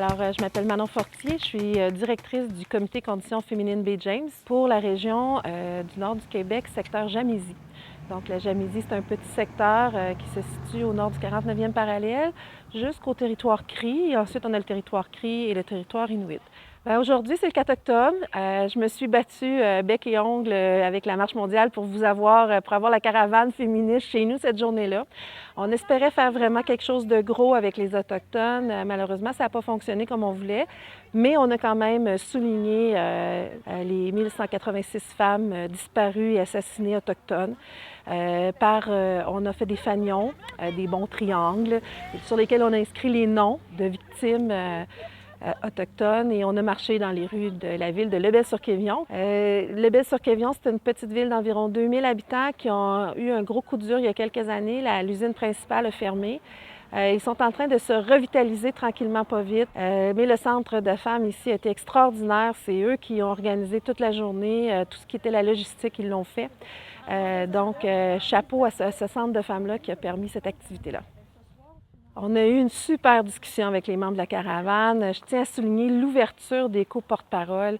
Je m'appelle Manon Fortier, je suis directrice du comité Conditions féminines Baie James pour la région du nord du Québec, secteur Jamésie. Donc, la Jamésie, c'est un petit secteur qui se situe au nord du 49e parallèle jusqu'au territoire Cri. Et ensuite, on a le territoire Cri et le territoire Inuit. Aujourd'hui, c'est le 4 octobre. Je me suis battue bec et ongle avec la Marche mondiale pour pour avoir la caravane féministe chez nous cette journée-là. On espérait faire vraiment quelque chose de gros avec les Autochtones. Malheureusement, ça n'a pas fonctionné comme on voulait, mais on a quand même souligné les 1186 femmes disparues et assassinées autochtones. On a fait des fanions, des bons triangles, sur lesquels on a inscrit les noms de victimes autochtones et on a marché dans les rues de la ville de Lebel-sur-Quévillon. Lebel-sur-Quévillon, c'est une petite ville d'environ 2000 habitants qui ont eu un gros coup dur il y a quelques années. L'usine principale a fermé. Ils sont en train de se revitaliser tranquillement, pas vite. Mais le centre de femmes ici a été extraordinaire. C'est eux qui ont organisé toute la journée, tout ce qui était la logistique, ils l'ont fait. Chapeau à ce centre de femmes-là qui a permis cette activité-là. On a eu une super discussion avec les membres de la caravane. Je tiens à souligner l'ouverture des co-porte-parole.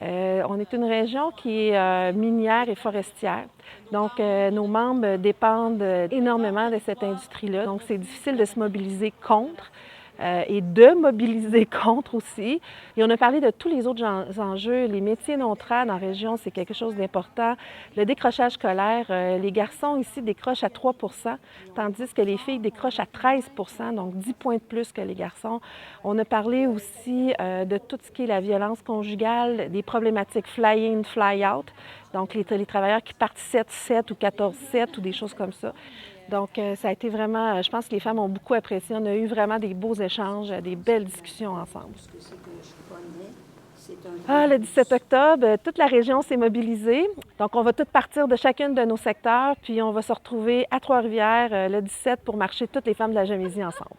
On est une région qui est minière et forestière. Donc, nos membres dépendent énormément de cette industrie-là. Donc, c'est difficile de se mobiliser contre. Et de mobiliser contre aussi. Et on a parlé de tous les autres enjeux. Les métiers non trad en région, c'est quelque chose d'important. Le décrochage scolaire, les garçons ici décrochent à 3 tandis que les filles décrochent à 13 donc 10 points de plus que les garçons. On a parlé aussi de tout ce qui est la violence conjugale, des problématiques fly-in, fly-out, donc les travailleurs qui partent 7-7 ou 14-7 ou des choses comme ça. Donc, ça a été vraiment, je pense que les femmes ont beaucoup apprécié. On a eu vraiment des beaux échanges, des belles discussions ensemble. Le 17 octobre, toute la région s'est mobilisée. Donc, on va toutes partir de chacune de nos secteurs, puis on va se retrouver à Trois-Rivières le 17 pour marcher toutes les femmes de la Jamésie ensemble.